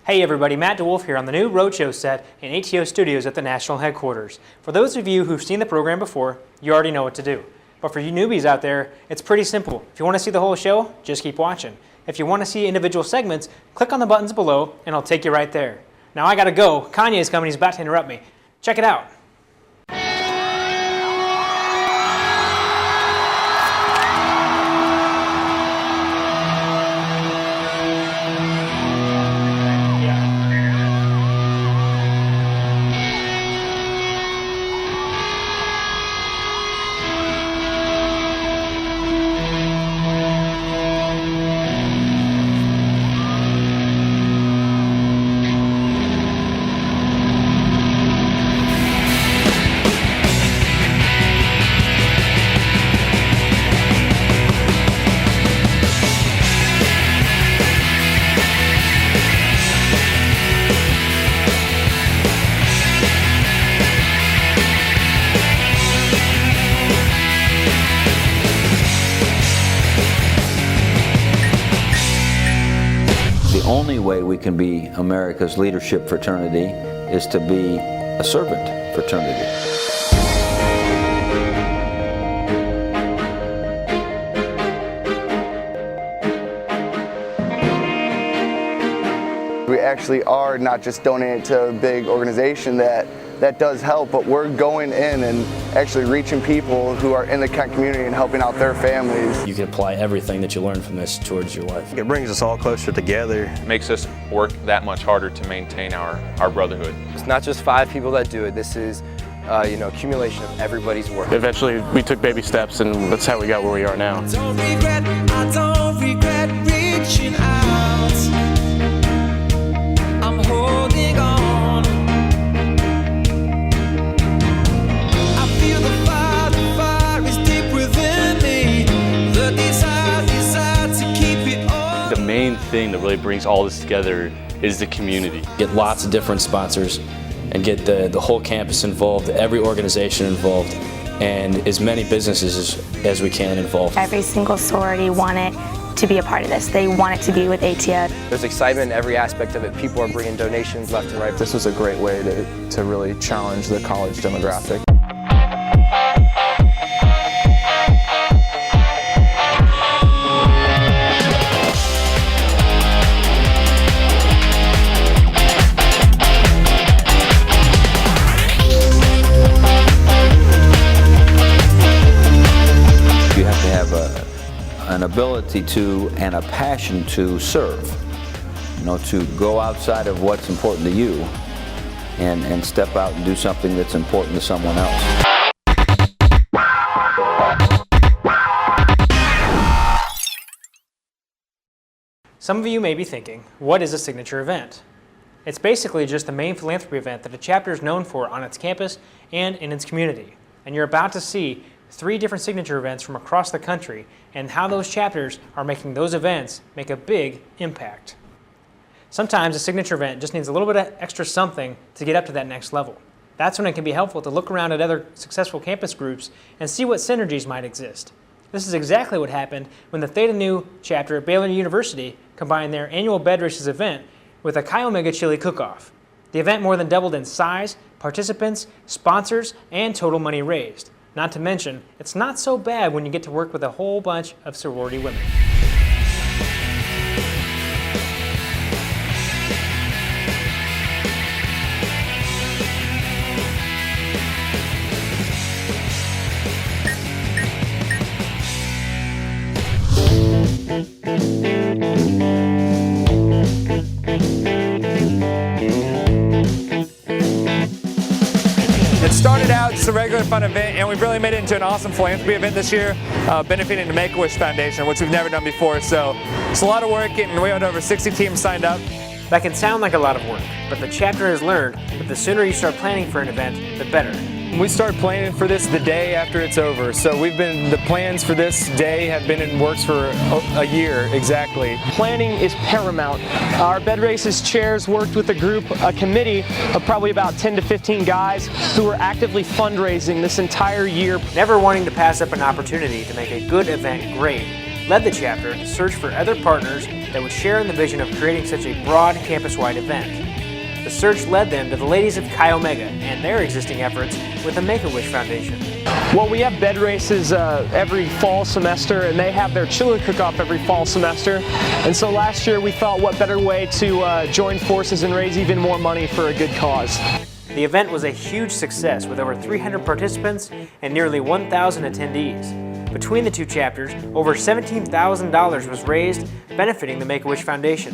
Hey everybody, Matt DeWolf here on the new Roadshow set in ATO Studios at the national headquarters. For those of you who've seen the program before, you already know what to do. But for you newbies out there, it's pretty simple. If you want to see the whole show, just keep watching. If you want to see individual segments, click on the buttons below and I'll take you right there. Now I gotta go. Kanye's coming, he's about to interrupt me. Check it out. The only way we can be America's leadership fraternity is to be a servant fraternity. We actually are not just donating to a big organization that does help, but we're going in and actually reaching people who are in the Kent community and helping out their families. You can apply everything that you learn from this towards your life. It brings us all closer together. It makes us work that much harder to maintain our brotherhood. It's not just 5 people that do it. This is accumulation of everybody's work. Eventually we took baby steps and that's how we got where we are now. I don't regret reaching out. I'm holding on. I feel the fire is deep within me. The desire to keep it all. The main thing that really brings all this together is the community. Get lots of different sponsors and get the whole campus involved, every organization involved, and as many businesses as we can involved. Every single sorority wanted to be a part of this. They want it to be with ATO. There's excitement in every aspect of it. People are bringing donations left and right. This was a great way to really challenge the college demographic. You have to have an ability to and a passion to serve, to go outside of what's important to you and step out and do something that's important to someone else. Some of you may be thinking, what is a signature event? It's basically just the main philanthropy event that a chapter is known for on its campus and in its community. And you're about to see 3 different signature events from across the country and how those chapters are making those events make a big impact. Sometimes a signature event just needs a little bit of extra something to get up to that next level. That's when it can be helpful to look around at other successful campus groups and see what synergies might exist. This is exactly what happened when the Theta Nu chapter at Baylor University combined their annual bed races event with a Chi Omega Chili cook-off. The event more than doubled in size, participants, sponsors, and total money raised. Not to mention, it's not so bad when you get to work with a whole bunch of sorority women. It started out just a regular fun event, and we've really made it into an awesome philanthropy event this year, benefiting the Make-A-Wish Foundation, which we've never done before. So it's a lot of work, and we had over 60 teams signed up. That can sound like a lot of work, but the chapter has learned that the sooner you start planning for an event, the better. We start planning for this the day after it's over. So the plans for this day have been in works for a year exactly. Planning is paramount. Our bed races chairs worked with a committee of probably about 10 to 15 guys who were actively fundraising this entire year. Never wanting to pass up an opportunity to make a good event great. led the chapter to search for other partners that would share in the vision of creating such a broad campus-wide event. The search led them to the ladies of Chi Omega and their existing efforts with the Make-A-Wish Foundation. Well, we have bed races every fall semester, and they have their chiller cook-off every fall semester. And so last year we thought, what better way to join forces and raise even more money for a good cause. The event was a huge success with over 300 participants and nearly 1,000 attendees. Between the two chapters, over $17,000 was raised benefiting the Make-A-Wish Foundation.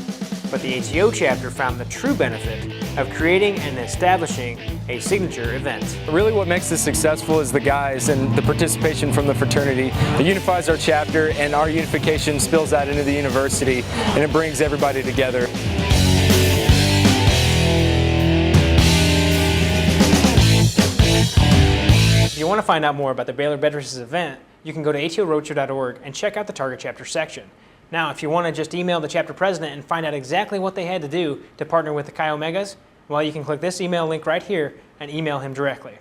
But the ATO chapter found the true benefit of creating and establishing a signature event. Really what makes this successful is the guys and the participation from the fraternity. It unifies our chapter, and our unification spills out into the university, and it brings everybody together. If you want to find out more about the Baylor Bed Races event, you can go to atoroadshow.org and check out the Target Chapter section. Now, if you want to just email the chapter president and find out exactly what they had to do to partner with the Chi Omegas, well, you can click this email link right here and email him directly.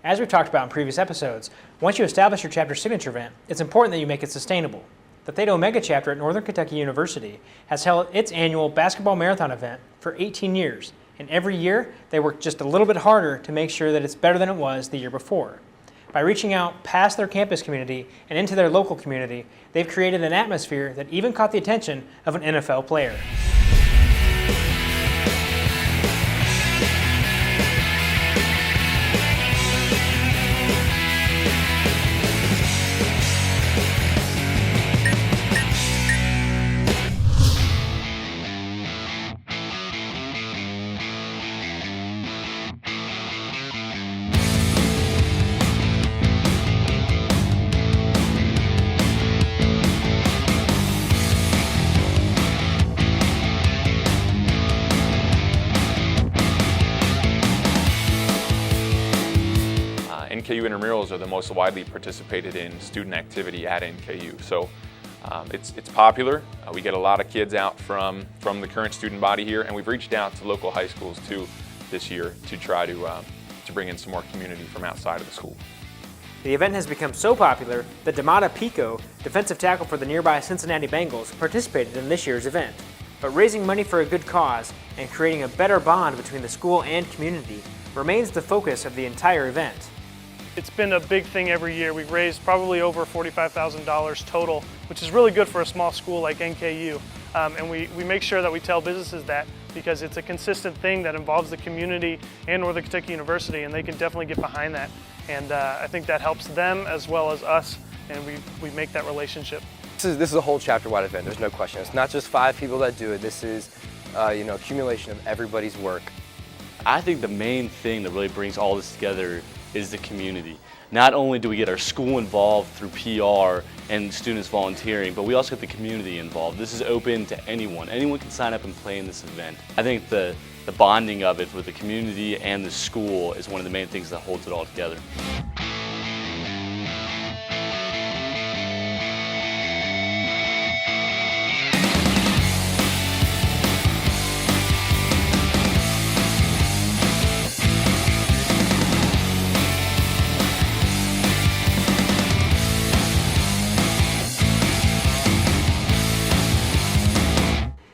As we've talked about in previous episodes, once you establish your chapter signature event, it's important that you make it sustainable. The Theta Omega chapter at Northern Kentucky University has held its annual basketball marathon event for 18 years, and every year they work just a little bit harder to make sure that it's better than it was the year before. By reaching out past their campus community and into their local community, they've created an atmosphere that even caught the attention of an NFL player. NKU intramurals are the most widely participated in student activity at NKU. So it's popular. We get a lot of kids out from the current student body here, and we've reached out to local high schools too this year to try to bring in some more community from outside of the school. The event has become so popular that Damata Pico, defensive tackle for the nearby Cincinnati Bengals, participated in this year's event. But raising money for a good cause and creating a better bond between the school and community remains the focus of the entire event. It's been a big thing every year. We've raised probably over $45,000 total, which is really good for a small school like NKU. And we make sure that we tell businesses that, because it's a consistent thing that involves the community and Northern Kentucky University, and they can definitely get behind that. And I think that helps them as well as us, and we make that relationship. This is a whole chapter-wide event, there's no question. It's not just 5 people that do it. This is accumulation of everybody's work. I think the main thing that really brings all this together is the community. Not only do we get our school involved through PR and students volunteering, but we also get the community involved. This is open to anyone. Anyone can sign up and play in this event. I think the bonding of it with the community and the school is one of the main things that holds it all together.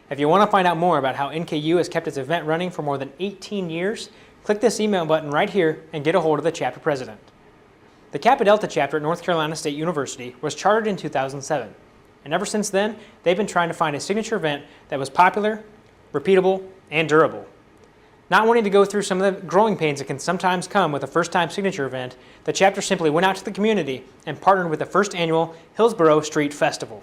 If you want to find out more about how NKU has kept its event running for more than 18 years, click this email button right here and get a hold of the chapter president. The Kappa Delta chapter at North Carolina State University was chartered in 2007, and ever since then, they've been trying to find a signature event that was popular, repeatable, and durable. Not wanting to go through some of the growing pains that can sometimes come with a first-time signature event, the chapter simply went out to the community and partnered with the first annual Hillsborough Street Festival.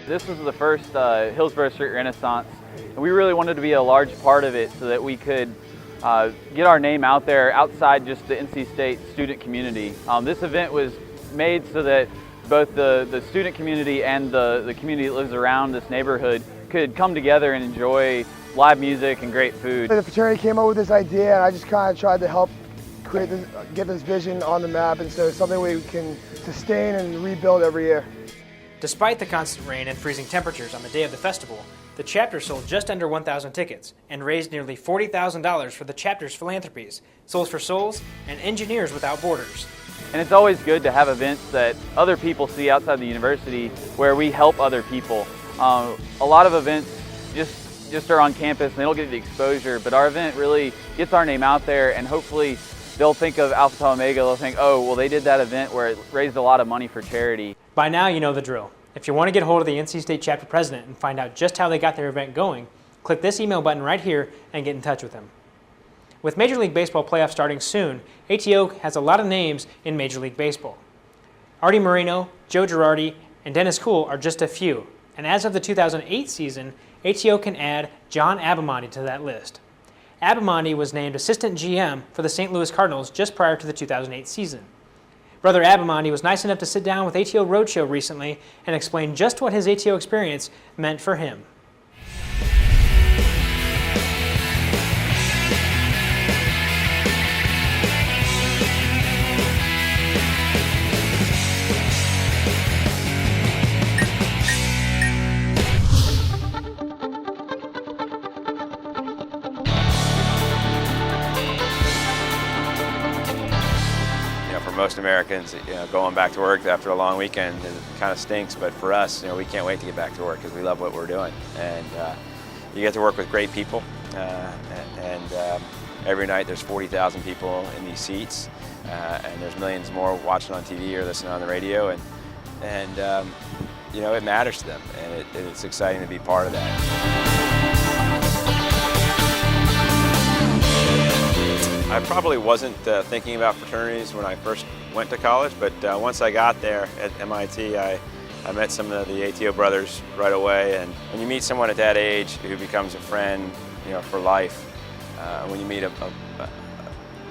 This was the first Hillsborough Street Renaissance, and we really wanted to be a large part of it so that we could get our name out there outside just the NC State student community. This event was made so that both the student community and the community that lives around this neighborhood could come together and enjoy live music and great food. The fraternity came up with this idea, and I just kind of tried to help get this vision on the map, and so it's something we can sustain and rebuild every year. Despite the constant rain and freezing temperatures on the day of the festival, the chapter sold just under 1,000 tickets and raised nearly $40,000 for the chapter's philanthropies, Souls for Souls, and Engineers Without Borders. And it's always good to have events that other people see outside the university where we help other people. A lot of events just are on campus and they don't get the exposure, but our event really gets our name out there, and hopefully they'll think of Alpha Tau Omega, they'll think, oh, well, they did that event where it raised a lot of money for charity. By now, you know the drill. If you want to get hold of the NC State chapter president and find out just how they got their event going, click this email button right here and get in touch with them. With Major League Baseball playoffs starting soon, ATO has a lot of names in Major League Baseball. Artie Moreno, Joe Girardi, and Dennis Kuhl are just a few, and as of the 2008 season, ATO can add John Abamonte to that list. Abamonte was named assistant GM for the St. Louis Cardinals just prior to the 2008 season. Brother Abamonte was nice enough to sit down with ATO Roadshow recently and explain just what his ATO experience meant for him. Most Americans, going back to work after a long weekend, it kind of stinks. But for us, we can't wait to get back to work because we love what we're doing. And you get to work with great people. Every night there's 40,000 people in these seats, and there's millions more watching on TV or listening on the radio. And it matters to them, and it's exciting to be part of that. I probably wasn't thinking about fraternities when I first went to college, but once I got there at MIT, I met some of the ATO brothers right away. And when you meet someone at that age who becomes a friend, for life, when you meet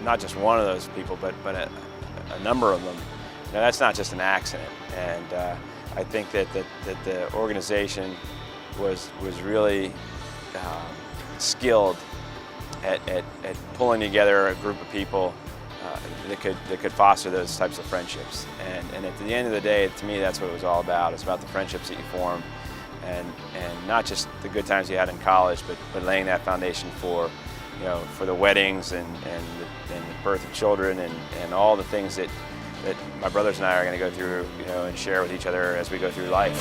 not just one of those people, but a number of them, that's not just an accident. And I think that the organization was really skilled at pulling together a group of people that could foster those types of friendships. And at the end of the day, to me, that's what it was all about. It's about the friendships that you form, and not just the good times you had in college, but laying that foundation for the weddings and the birth of children and all the things that my brothers and I are going to go through, and share with each other as we go through life.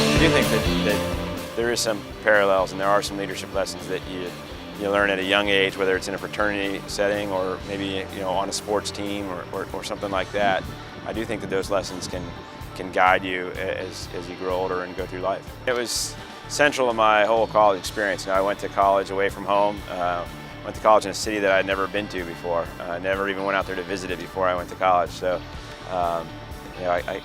I do think that there is some parallels, and there are some leadership lessons that you learn at a young age, whether it's in a fraternity setting or maybe on a sports team or something like that. I do think that those lessons can guide you as you grow older and go through life. It was central to my whole college experience. I went to college away from home. Went to college in a city that I'd never been to before. I never even went out there to visit it before I went to college. So, I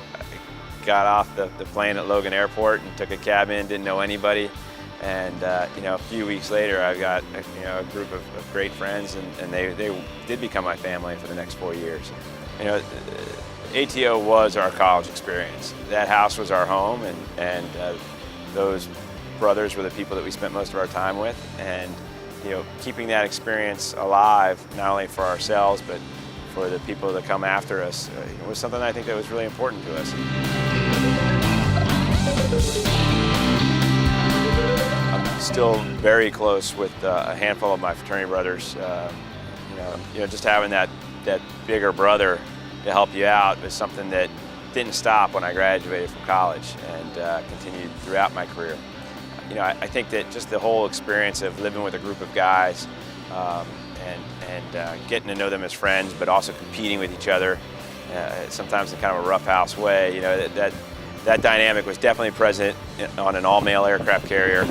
got off the plane at Logan Airport and took a cab in, didn't know anybody. And a few weeks later, I've got a group of great friends, and they did become my family for the next 4 years. ATO was our college experience. That house was our home, and those brothers were the people that we spent most of our time with. And keeping that experience alive, not only for ourselves, but for the people that come after us, was something I think that was really important to us. I'm still very close with a handful of my fraternity brothers. Just having that bigger brother to help you out is something that didn't stop when I graduated from college and continued throughout my career. I think that just the whole experience of living with a group of guys and getting to know them as friends, but also competing with each other, sometimes in kind of a roughhouse way, that dynamic was definitely present on an all-male aircraft carrier.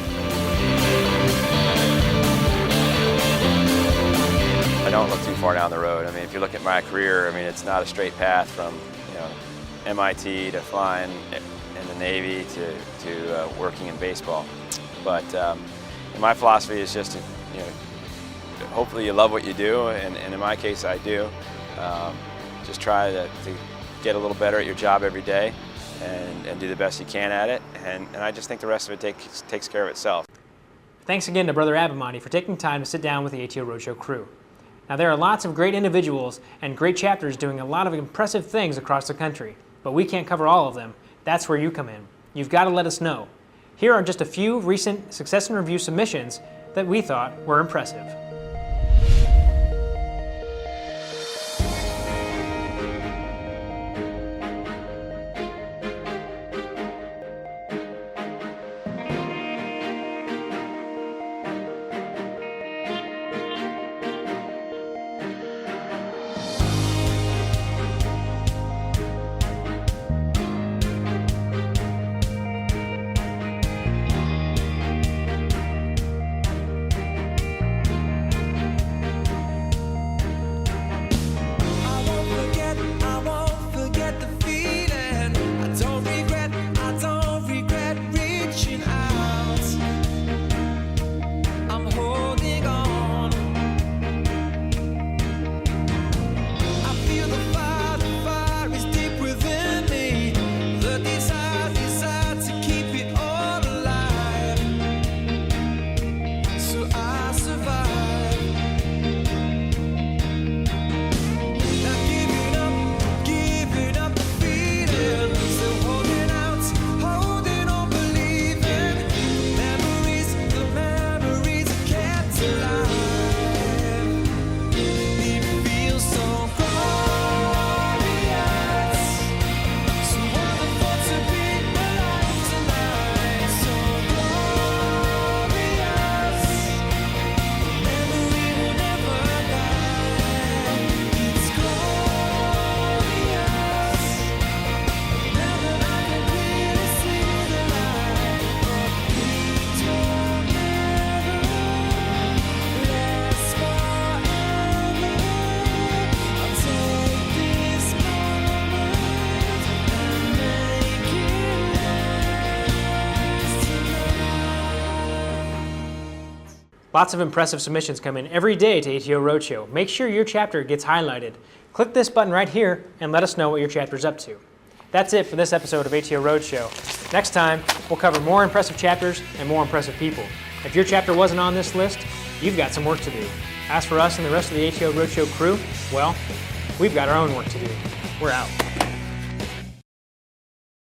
I don't look too far down the road. I mean, if you look at my career, it's not a straight path from MIT to flying in the Navy to working in baseball. But my philosophy is just to, hopefully you love what you do, and in my case I do. Just try to get a little better at your job every day, and do the best you can at it. And I just think the rest of it takes care of itself. Thanks again to Brother Abamati for taking time to sit down with the ATO Roadshow crew. Now, there are lots of great individuals and great chapters doing a lot of impressive things across the country, but we can't cover all of them. That's where you come in. You've got to let us know. Here are just a few recent Success and Review submissions that we thought were impressive. Lots of impressive submissions come in every day to ATO Roadshow. Make sure your chapter gets highlighted. Click this button right here and let us know what your chapter's up to. That's it for this episode of ATO Roadshow. Next time, we'll cover more impressive chapters and more impressive people. If your chapter wasn't on this list, you've got some work to do. As for us and the rest of the ATO Roadshow crew, well, we've got our own work to do. We're out.